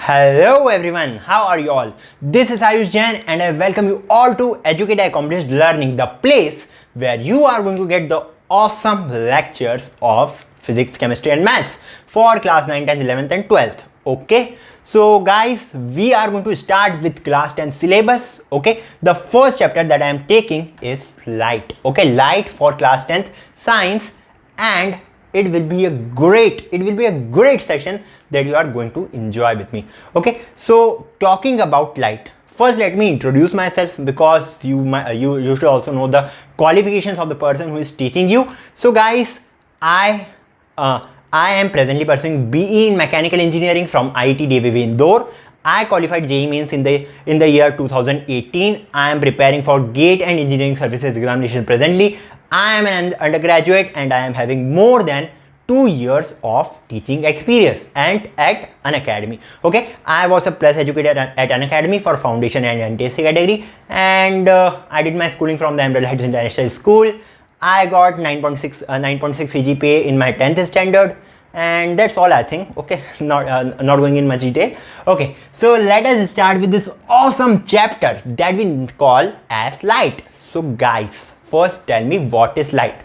Hello everyone, how are you all? This is Ayush Jain and I welcome you all to Educate Accomplished Learning, the place where you are going to get the awesome lectures of physics, chemistry and maths for class 9, 10th, 11th and 12th. Okay, so guys, we are going to start with class 10 syllabus. Okay, the first chapter that I am taking is light. Okay, light for class 10th science, and it will be a great session that you are going to enjoy with me. Okay, so talking about light, first let me introduce myself, because you should also know the qualifications of the person who is teaching you. So guys, I am presently pursuing BE in mechanical engineering from IIT DVV Indore. I qualified JEE Mains in the year 2018. I am preparing for GATE and engineering services examination presently. I am an undergraduate and I am having more than 2 years of teaching experience and at Unacademy. Okay, I was a plus educator at Unacademy for foundation and NTSC category, and I did my schooling from the Emerald Heights International School. I got 9.6 CGPA in my 10th standard, and that's all I think. Okay, not going in much detail. Okay, so let us start with this awesome chapter that we call as light. So guys, first tell me, what is light?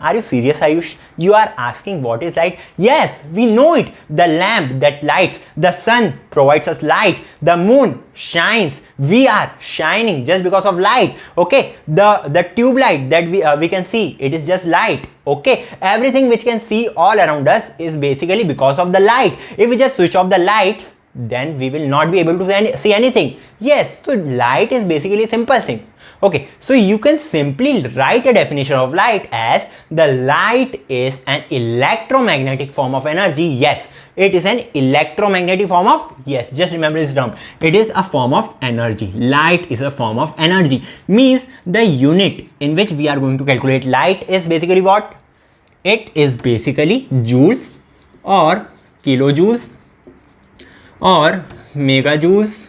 Are you serious, Ayush? You are asking what is light? Yes, we know it. The lamp that lights. The sun provides us light. The moon shines. We are shining just because of light. Okay, the tube light that we can see, it is just light. Okay, everything which can see all around us is basically because of the light. If we just switch off the lights, then we will not be able to see anything. Yes, so light is basically a simple thing. Okay, so you can simply write a definition of light as the light is an electromagnetic form of energy. Yes, it is an electromagnetic form of, yes, just remember this term. It is a form of energy. Light is a form of energy. Means the unit in which we are going to calculate light is basically what? It is basically joules or kilojoules or megajoules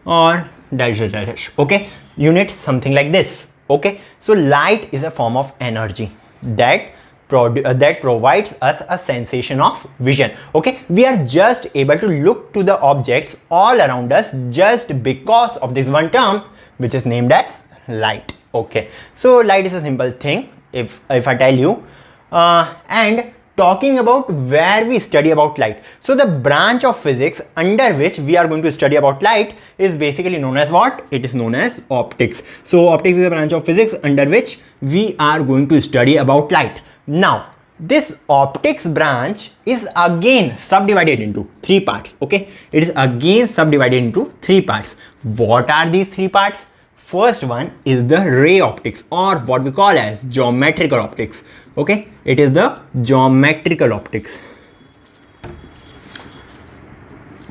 or dash. Okay, units something like this. Okay, so light is a form of energy that provides us a sensation of vision. Okay, we are just able to look to the objects all around us just because of this one term, which is named as light. Okay, so light is a simple thing, if I tell you. And talking about where we study about light, so the branch of physics under which we are going to study about light is basically known as what? It is known as optics. So optics is a branch of physics under which we are going to study about light. Now this optics branch is again subdivided into 3 parts. Okay, it is again subdivided into 3 parts. What are these 3 parts? First one is the ray optics, or what we call as geometrical optics. Okay, it is the geometrical optics.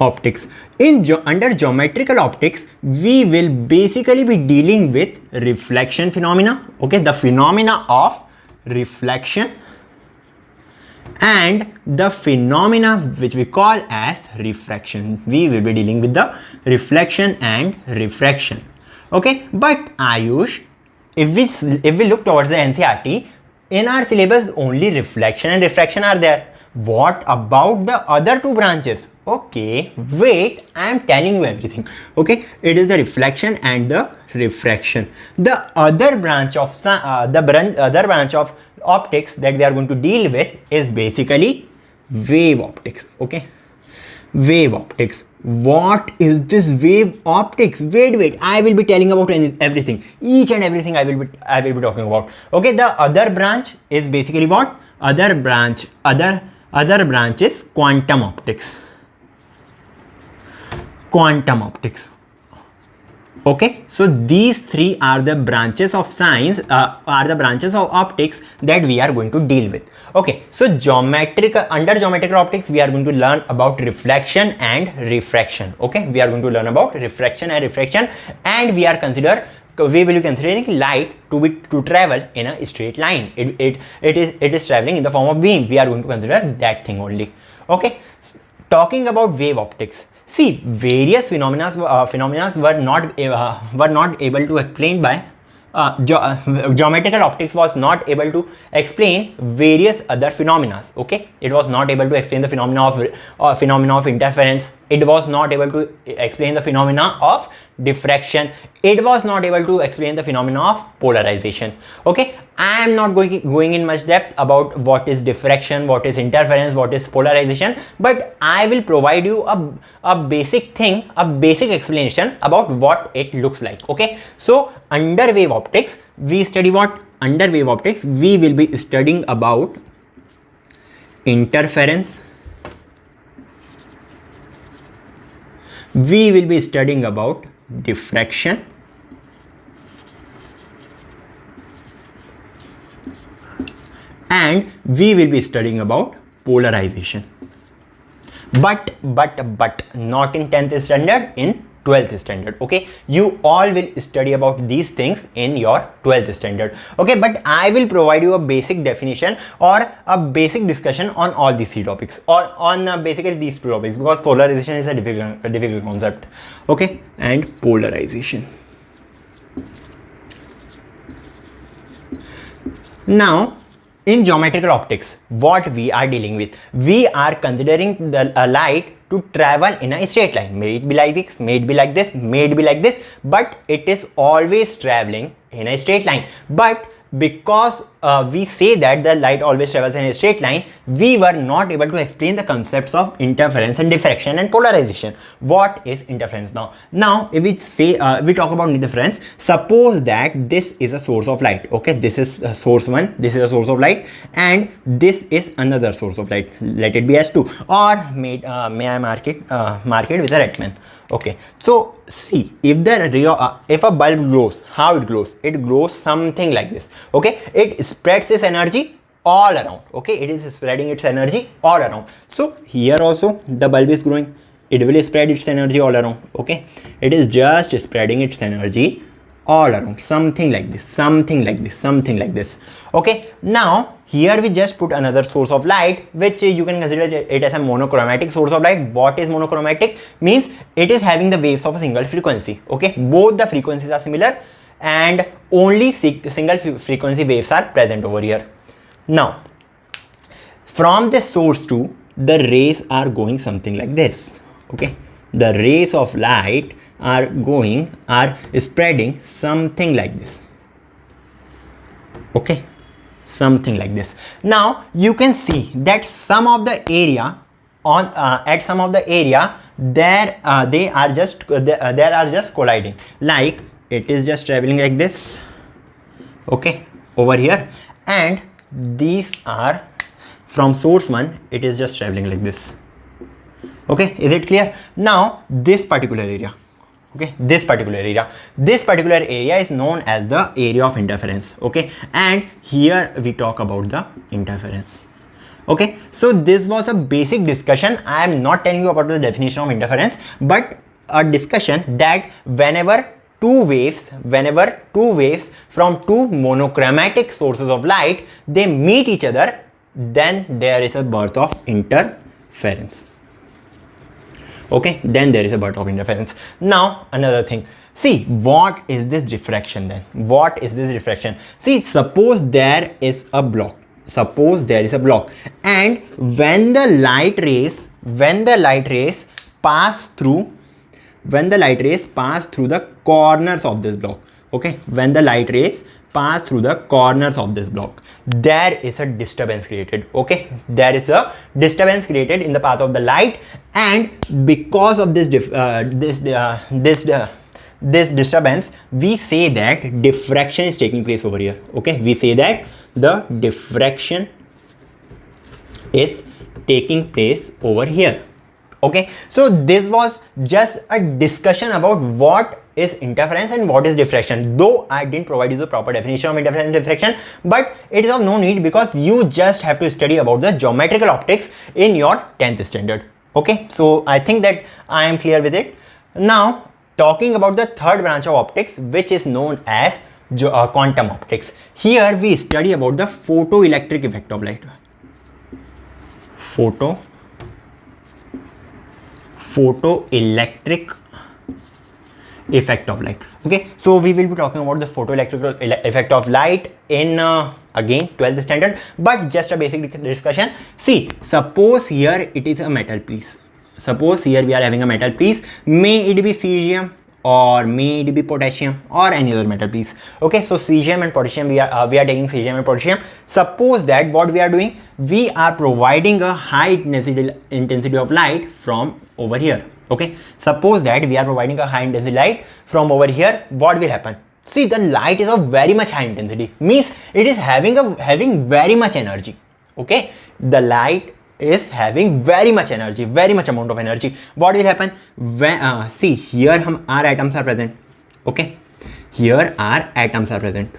Under geometrical optics, we will basically be dealing with reflection phenomena. Okay, the phenomena of reflection and the phenomena which we call as refraction. We will be dealing with the reflection and refraction. Okay, but Ayush, if we look towards the NCERT, in our syllabus only reflection and refraction are there. What about the other 2 branches? Okay, wait, I am telling you everything. Okay, it is the reflection and the refraction. The other branch of optics that we are going to deal with is basically wave optics. Okay, wave optics. What is this wave optics? Wait, I will be telling about everything, each and everything I will be talking about. Okay, the other branch is basically what? Other branch is quantum optics. Okay, so these 3 are the branches of science, are the branches of optics that we are going to deal with. Okay, so under geometrical optics, we are going to learn about reflection and refraction. Okay, we are going to learn about reflection and refraction, and we will be considering light to travel in a straight line. It is traveling in the form of beam. We are going to consider that thing only. Okay, talking about wave optics. See, various phenomena were not able to explain by geometrical optics was not able to explain various other phenomena. Okay, it was not able to explain the phenomena of interference. It was not able to explain the phenomena of diffraction. It was not able to explain the phenomena of polarization. Okay, I am not going in much depth about what is diffraction, what is interference, what is polarization, but I will provide you a basic thing, a basic explanation about what it looks like. Okay, so under wave optics, we study what? Under wave optics, we will be studying about interference. We will be studying about diffraction, and we will be studying about polarization. But not in 10th standard, in 12th standard. Okay, you all will study about these things in your 12th standard. Okay, but I will provide you a basic definition or a basic discussion on all these three topics, or on basically these two topics, because polarization is a difficult concept. Okay, and polarization. Now, in geometrical optics, what we are dealing with, we are considering the light to travel in a straight line. May it be like this, may it be like this, may it be like this, but it is always traveling in a straight line. But because we say that the light always travels in a straight line, we were not able to explain the concepts of interference and diffraction and polarization. What is interference now? Now, if we say we talk about interference, suppose that this is a source of light. Okay, this is source 1, this is a source of light, and this is another source of light. Let it be S2, or may I mark it with a red pen. Okay, so see, if if a bulb glows, how it glows? It glows something like this. Okay, it spreads its energy all around. Okay, it is spreading its energy all around. So here also the bulb is growing, it will spread its energy all around. Okay, it is just spreading its energy all around, something like this, something like this, something like this. Okay, now here we just put another source of light, which you can consider it as a monochromatic source of light. What is monochromatic? Means it is having the waves of a single frequency. Okay, both the frequencies are similar and only single frequency waves are present over here. Now, from this source to the rays are going something like this. Okay, the rays of light are spreading something like this. Okay, something like this. Now you can see that some of the area at some of the area there are just colliding, like it is just traveling like this. Okay, over here, and these are from source 1, it is just traveling like this. Okay, is it clear? Now this particular area, okay, this particular area is known as the area of interference. Okay, and here we talk about the interference. Okay, so this was a basic discussion. I am not telling you about the definition of interference, but a discussion that whenever two waves from two monochromatic sources of light, they meet each other, then there is a birth of interference. Okay, then there is a birth of interference. Now another thing, see, what is this diffraction then? What is this diffraction? See, suppose there is a block, and when the light rays pass through the corners of this block. Okay, when the light rays pass through the corners of this block, there is a disturbance created. Okay, there is a disturbance created in the path of the light, and because of this disturbance, we say that diffraction is taking place over here. Okay, we say that the diffraction is taking place over here. Okay, so this was just a discussion about what is interference and what is diffraction, though I didn't provide you the proper definition of interference and diffraction, but it is of no need because you just have to study about the geometrical optics in your 10th standard. Okay, so I think that I am clear with it. Now talking about the third branch of optics, which is known as quantum optics. Here we study about the photoelectric effect of light. Photoelectric effect of light. Okay, so we will be talking about the photoelectric effect of light in again 12th standard, but just a basic discussion. See, suppose here it is a metal piece. Suppose here we are having a metal piece, may it be cesium or may it be potassium or any other metal piece. Okay, so cesium and potassium, we are taking cesium and potassium. Suppose that what we are doing, we are providing a high intensity of light from over here. Okay, suppose that we are providing a high intensity light from over here. What will happen? See, the light is of very much high intensity, means it is having very much energy. Okay, the light is having very much energy, very much amount of energy. What will happen when see here our atoms are present. Okay, here our atoms are present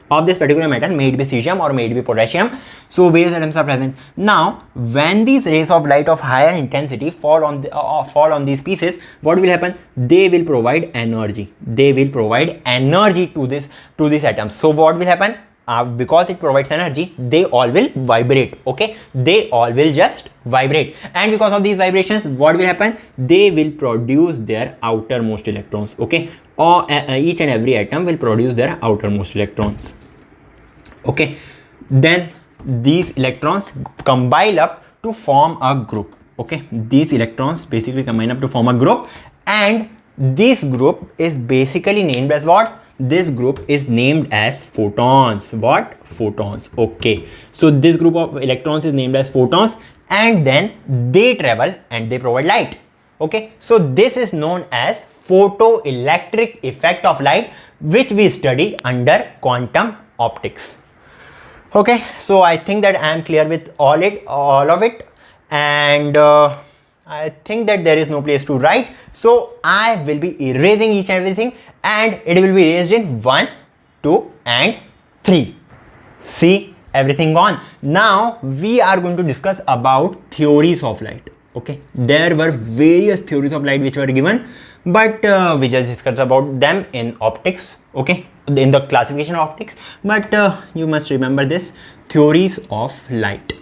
of this particular metal, may it be cesium or may it be potassium. So various atoms are present. Now when these rays of light of higher intensity fall on these pieces, what will happen? They will provide energy. They will provide energy to these atoms. So what will happen? Because it provides energy, they all will vibrate. Okay, they all will just vibrate, and because of these vibrations, what will happen? They will produce their outermost electrons. Okay, or each and every atom will produce their outermost electrons. Okay, then these electrons combine up to form a group. Okay, these electrons basically combine up to form a group, and this group is basically named as what? This group is named as photons. What? Photons. Okay, so this group of electrons is named as photons, and then they travel and they provide light. Okay, so this is known as photoelectric effect of light, which we study under quantum optics. Okay, so I think that I am clear with all of it, and I think that there is no place to write, so I will be erasing each and everything, and it will be erased in 1, 2 and 3. See, everything gone. Now we are going to discuss about theories of light. Okay, there were various theories of light which were given, but we just discussed about them in optics. Okay, in the classification of optics, but you must remember this: theories of light.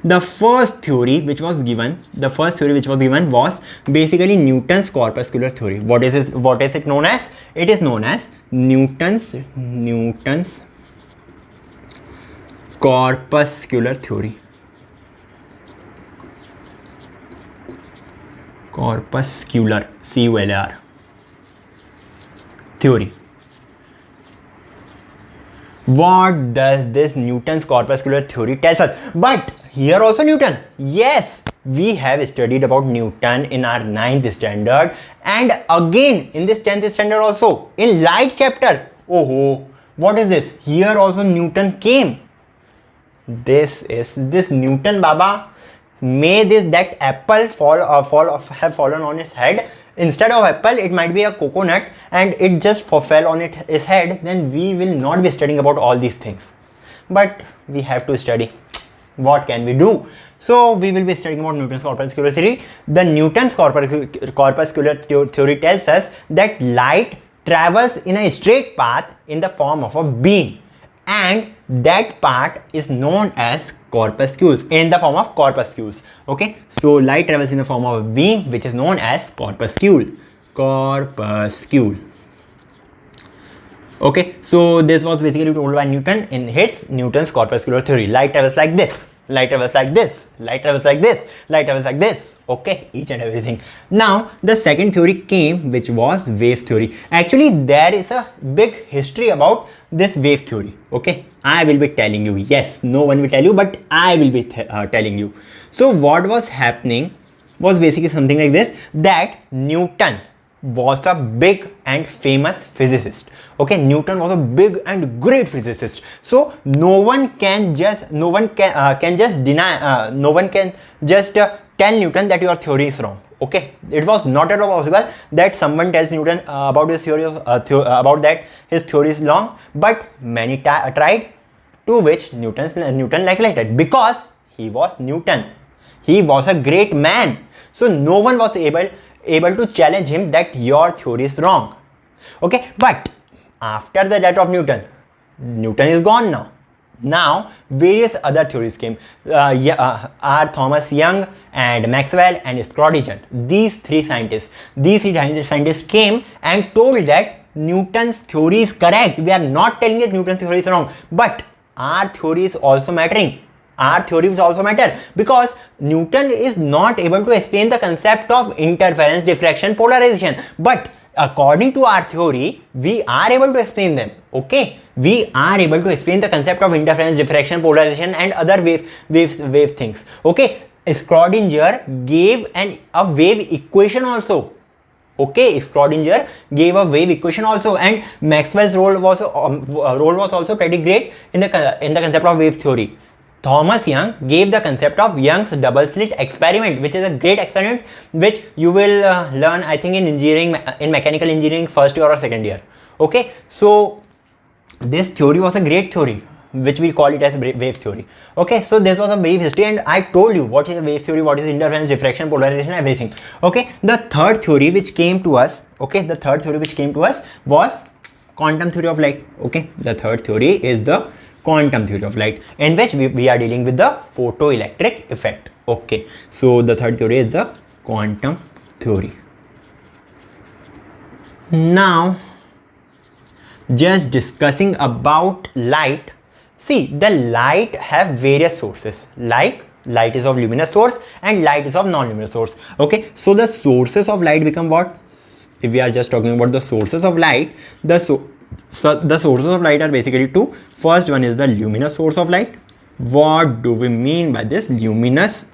The first theory which was given was basically Newton's corpuscular theory. What is it known as? It is known as Newton's corpuscular theory. Corpuscular, C-U-L-A-R, theory. What does this Newton's corpuscular theory tells us? But here also Newton. Yes, we have studied about Newton in our 9th standard, and again in this 10th standard also in light chapter. Oh, what is this? Here also Newton came. This is this Newton Baba. May that apple have fallen on his head. Instead of apple, it might be a coconut, and it just fell on his head. Then we will not be studying about all these things. But we have to study. What can we do? So we will be studying about Newton's corpuscular theory. The Newton's corpuscular theory tells us that light travels in a straight path in the form of a beam, and that part is known as corpuscles, in the form of corpuscles. Okay, so light travels in the form of a beam which is known as corpuscle. Okay, so this was basically told by Newton in his Newton's corpuscular theory. Light travels like this, light travels like this, light travels like this, light travels like this. Okay, each and everything. Now the second theory came, which was wave theory. Actually, there is a big history about this wave theory. Okay, I will be telling you. Yes, no one will tell you, but I will be telling you. So what was happening was basically something like this, that Newton was a big and famous physicist. Okay, Newton was a big and great physicist. So no one can just tell Newton that your theory is wrong. Okay, it was not at all possible that someone tells Newton about his theory about that his theory is wrong. But many tried, to which Newton neglected, because he was Newton. He was a great man. So no one was able to challenge him that your theory is wrong. Okay, but after the death of Newton is gone now. Now, various other theories came. Are Thomas Young and Maxwell and Schrodinger. These three scientists came and told that Newton's theory is correct. We are not telling that Newton's theory is wrong, but our theory is also mattering. Our theories also matter because Newton is not able to explain the concept of interference, diffraction, polarization. But according to our theory, we are able to explain them. Okay, we are able to explain the concept of interference, diffraction, polarization, and other wave things. Okay, Schrodinger gave a wave equation also. Okay, Schrodinger gave a wave equation also, and Maxwell's role was also pretty great in the concept of wave theory. Thomas Young gave the concept of Young's double slit experiment, which is a great experiment which you will learn, I think, in engineering, in mechanical engineering, first year or second year. Okay, so this theory was a great theory, which we call it as wave theory. Okay, so this was a brief history, and I told you what is a wave theory, what is interference, diffraction, polarization, everything. Okay, the third theory which came to us, was quantum theory of light. Okay, the third theory is the quantum theory of light, in which we are dealing with the photoelectric effect. Okay, so the third theory is the quantum theory. Now, just discussing about light. See, the light have various sources, like light is of luminous source and light is of non-luminous source. Okay, so the sources of light become what? If we are just talking about the sources of light, the sources of light are basically two. First one is the luminous source of light. What do we mean by this? Luminous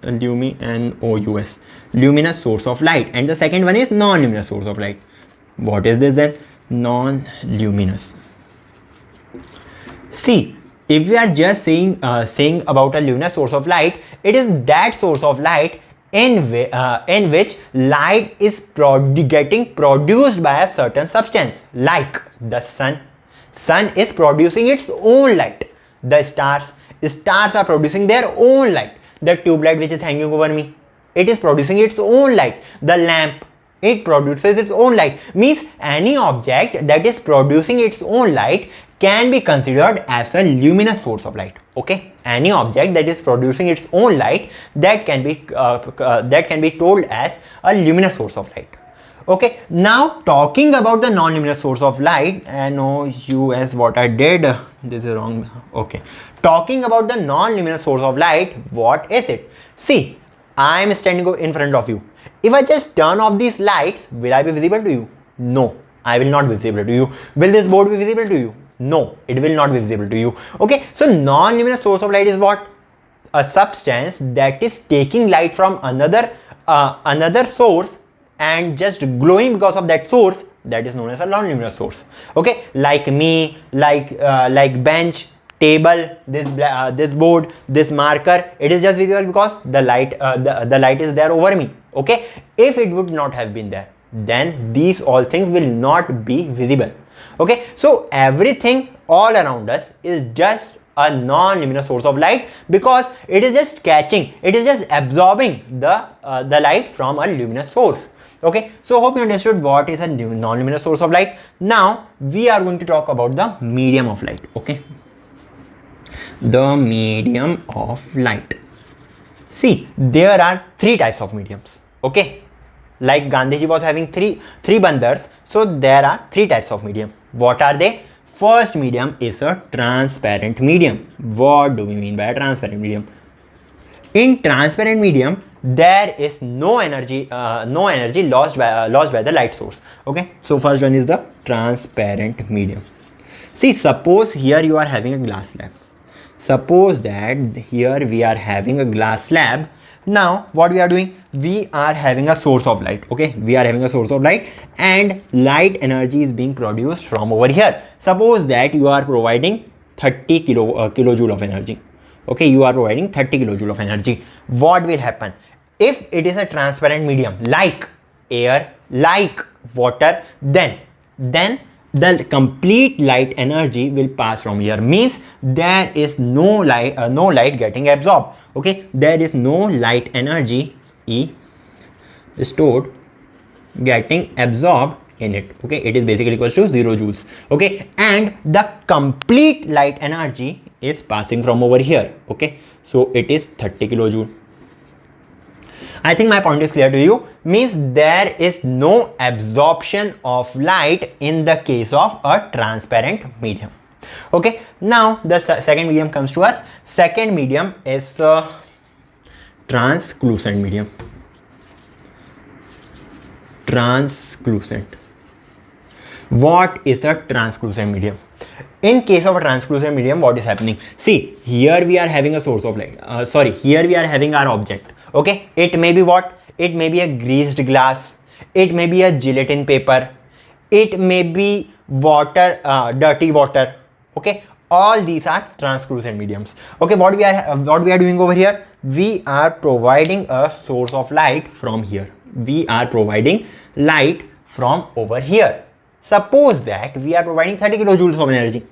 source of light. And the second one is non-luminous source of light. What is this then? Non-luminous. See, if we are just saying about a luminous source of light, it is that source of light in which light is getting produced by a certain substance, like the sun. Sun is producing its own light. The stars are producing their own light. The tube light which is hanging over me, it is producing its own light. The lamp, it produces its own light. Means any object that is producing its own light can be considered as a luminous source of light. Okay, any object that is producing its own light, that can be told as a luminous source of light. Okay, now talking about the non-luminous source of light, NOUS, what I did, this is wrong. Okay, talking about the non-luminous source of light, what is it? See, I am standing in front of you. If I just turn off these lights, will I be visible to you? No, I will not be visible to you. Will this board be visible to you? No, it will not be visible to you. Okay, so non-luminous source of light is what? A substance that is taking light from another source and just glowing because of that source. That is known as a non-luminous source. Okay, like me, like bench, table, this board, this marker, it is just visible because the light is there over me. Okay, if it would not have been there, then these all things will not be visible. Okay, so everything all around us is just a non-luminous source of light because it is just absorbing the light from a luminous source. Okay, so hope you understood what is a non-luminous source of light. Now we are going to talk about the medium of light. Okay, the medium of light. See, there are three types of mediums. Okay, like Gandhiji was having three bandhars, so there are three types of medium. What are they? First medium is a transparent medium. What do we mean by a transparent medium? In transparent medium, there is no energy lost by the light source. Okay, so first one is the transparent medium. See, suppose here you are having a glass slab. Suppose that here we are having a glass slab. Now what we are doing? We are having a source of light. Okay, we are having a source of light and light energy is being produced from over here. Suppose that you are providing 30 kilojoule of energy. Okay, you are providing 30 kilojoule of energy. What will happen? If it is a transparent medium like air, like water, then the complete light energy will pass from here. Means there is no light getting absorbed. Okay, there is no light energy E stored getting absorbed in it. Okay, it is basically equals to 0 joules. Okay, and the complete light energy is passing from over here. Okay, so it is 30 kilojoule. I think my point is clear to you. Means there is no absorption of light in the case of a transparent medium. Okay, now the second medium comes to us. Second medium is translucent medium. Translucent. What is the translucent medium? In case of a translucent medium, what is happening? See, here we are having a source of light. Here we are having our object. Okay, it may be what? It may be a greased glass. It may be a gelatin paper. It may be water, dirty water. Okay, all these are translucent mediums. Okay, what we are doing over here? We are providing a source of light from here. We are providing light from over here. Suppose that we are providing 30 kilojoules of energy.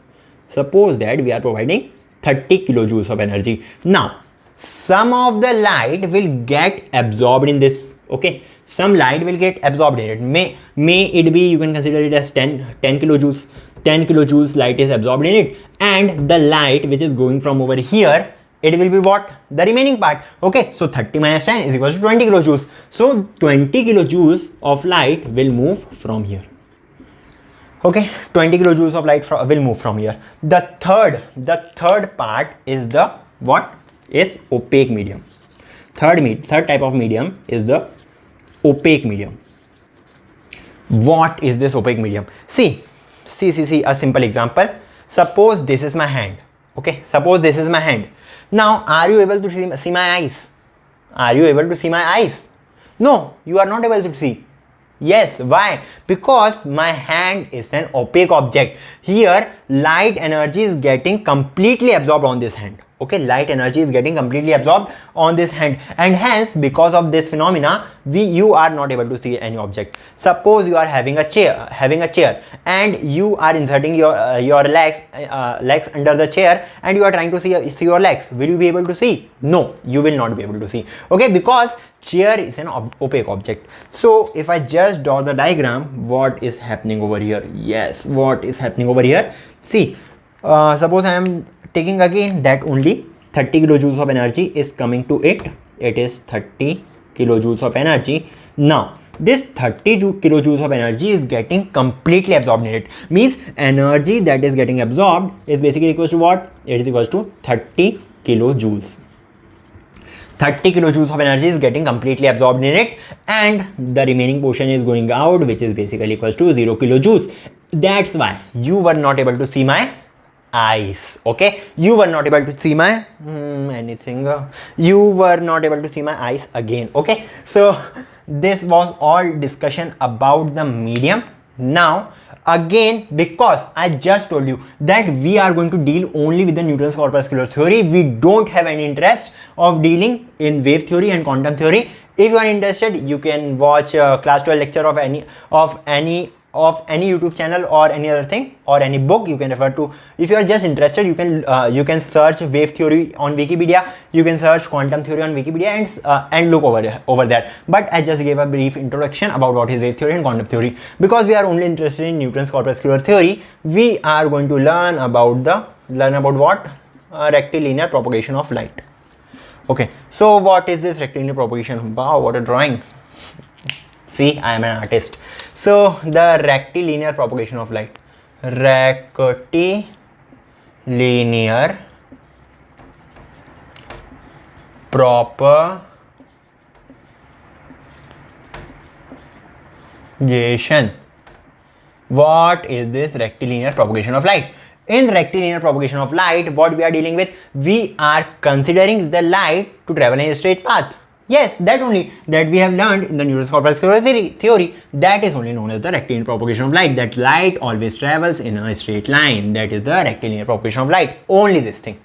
Suppose that we are providing 30 kilojoules of energy. Now, some of the light will get absorbed in this. Okay, some light will get absorbed in it. May it be, you can consider it as 10 kilojoules. 10 kilojoules light is absorbed in it, and the light which is going from over here, it will be what? The remaining part. Okay, so 30 minus 10 is equals to 20 kilojoules. So 20 kilojoules of light will move from here. Okay, 20 kilojoules of light will move from here. The third part is the what? Is opaque medium. Third type of medium is the opaque medium. What is this opaque medium? See, a simple example. Suppose this is my hand. Okay, suppose this is my hand. Now, are you able to see my eyes? Are you able to see my eyes? No, you are not able to see. Yes, why? Because my hand is an opaque object. Here, light energy is getting completely absorbed on this hand. Okay, light energy is getting completely absorbed on this hand, and hence because of this phenomena, you are not able to see any object. Suppose you are having a chair, and you are inserting your legs under the chair, and you are trying to see your legs. Will you be able to see? No, you will not be able to see. Okay, because chair is an opaque object. So if I just draw the diagram, what is happening over here? Yes, what is happening over here? See, suppose I am taking again that only 30 kilojoules of energy is coming to it. It is 30 kilojoules of energy. Now, this 30 kilojoules of energy is getting completely absorbed in it. Means energy that is getting absorbed is basically equals to what? It is equals to 30 kilojoules. 30 kilojoules of energy is getting completely absorbed in it, and the remaining portion is going out, which is basically equals to 0 kilojoules. That's why you were not able to see my eyes. Okay, you were not able to see my you were not able to see my eyes again. Okay, so this was all discussion about the medium. Now again, because I just told you that we are going to deal only with the Newton's corpuscular theory, we don't have any interest of dealing in wave theory and quantum theory. If you are interested, you can watch class 12 lecture of any YouTube channel or any other thing or any book you can refer to. If you are just interested, you can search wave theory on Wikipedia, you can search quantum theory on Wikipedia and look over that. But I just gave a brief introduction about what is wave theory and quantum theory. Because we are only interested in Newton's corpuscular theory, we are going to learn about what? Rectilinear propagation of light. Okay, so what is this rectilinear propagation? Wow, what a drawing. See, I am an artist. So the rectilinear propagation of light. Rectilinear propagation. What is this rectilinear propagation of light? In rectilinear propagation of light, what we are dealing with? We are considering the light to travel in a straight path. Yes, that only that we have learned in the Newton's corpuscular theory, that is only known as the rectilinear propagation of light, that light always travels in a straight line. That is the rectilinear propagation of light, only this thing.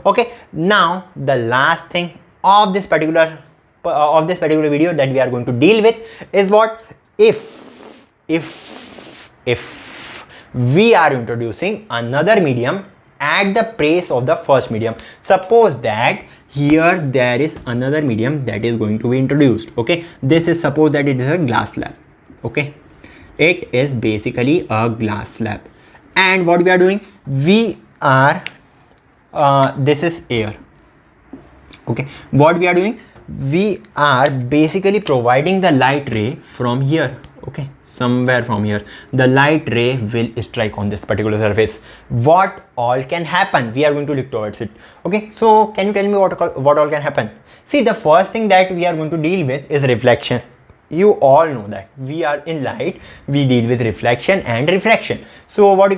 Okay, now the last thing of this particular video that we are going to deal with is what? If we are introducing another medium at the place of the first medium. Suppose that here there is another medium that is going to be introduced. Okay, this is, suppose that it is a glass slab. Okay, it is basically a glass slab, and what we are doing, we are this is air. Okay, what we are doing, we are basically providing the light ray from here. Okay, somewhere from here the light ray will strike on this particular surface. What all can happen, we are going to look towards it. Okay, so can you tell me what all can happen? See, the first thing that we are going to deal with is reflection. You all know that we are in light, we deal with reflection and refraction. So what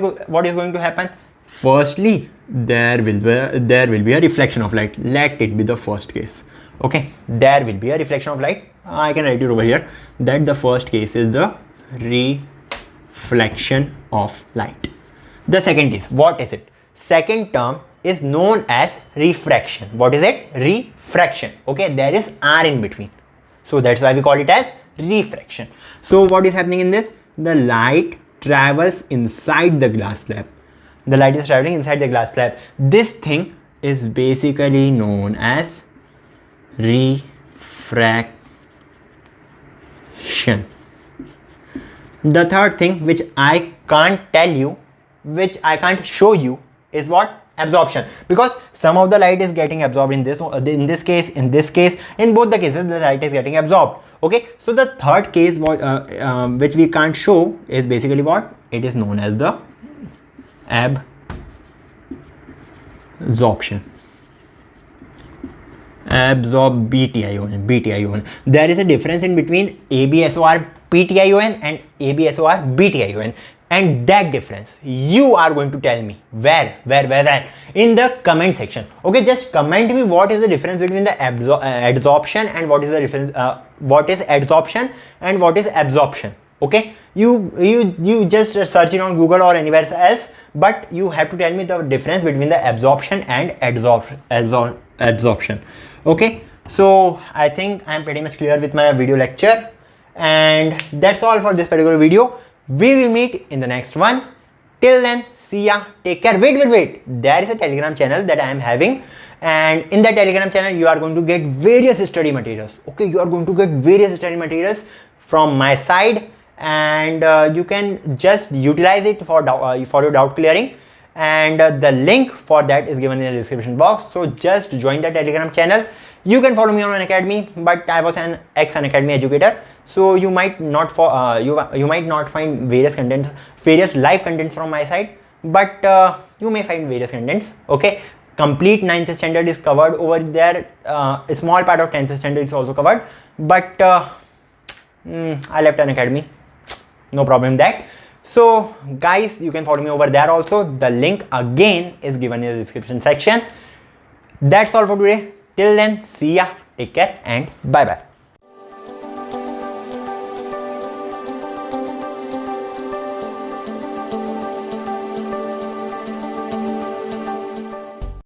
is going to happen? Firstly, there will be a reflection of light. Let it be the first case. Okay, there will be a reflection of light. I can write it over here that the first case is the reflection of light. The second case, what is it? Second term is known as refraction. What is it? Refraction. Okay, there is R in between, so that's why we call it as refraction. So what is happening in this? The light travels inside the glass slab. The light is traveling inside the glass slab. This thing is basically known as refraction. The third thing, which I can't tell you, which I can't show you, is what? Absorption. Because some of the light is getting absorbed in this case, in this case, in both the cases the light is getting absorbed. Okay, so the third case which we can't show is basically what? It is known as the absorption. Absorb BTION. There is a difference in between ABSOR PTION and ABSOR BTION, and that difference you are going to tell me where in the comment section. Okay, just comment me what is the difference between the adsorption and what is the difference, what is adsorption and what is absorption. Okay, you just search it on Google or anywhere else, but you have to tell me the difference between the absorption and adsorption. Okay, so I think I'm pretty much clear with my video lecture, and that's all for this particular video. We will meet in the next one. Till then, see ya, take care. Wait, there is a Telegram channel that I am having, and in that Telegram channel you are going to get various study materials. Okay, you are going to get various study materials from my side, and you can just utilize it for your doubt clearing, and the link for that is given in the description box. So just join the Telegram channel. You can follow me on Unacademy, but I was an ex-Unacademy educator, so you might not you might not find various live contents from my side, but you may find various contents. Okay, complete 9th standard is covered over there. A small part of 10th standard is also covered, but I left Unacademy. No problem with that. So guys, you can follow me over there also. The link again is given in the description section. That's all for today. Till then, see ya, take care, and bye bye.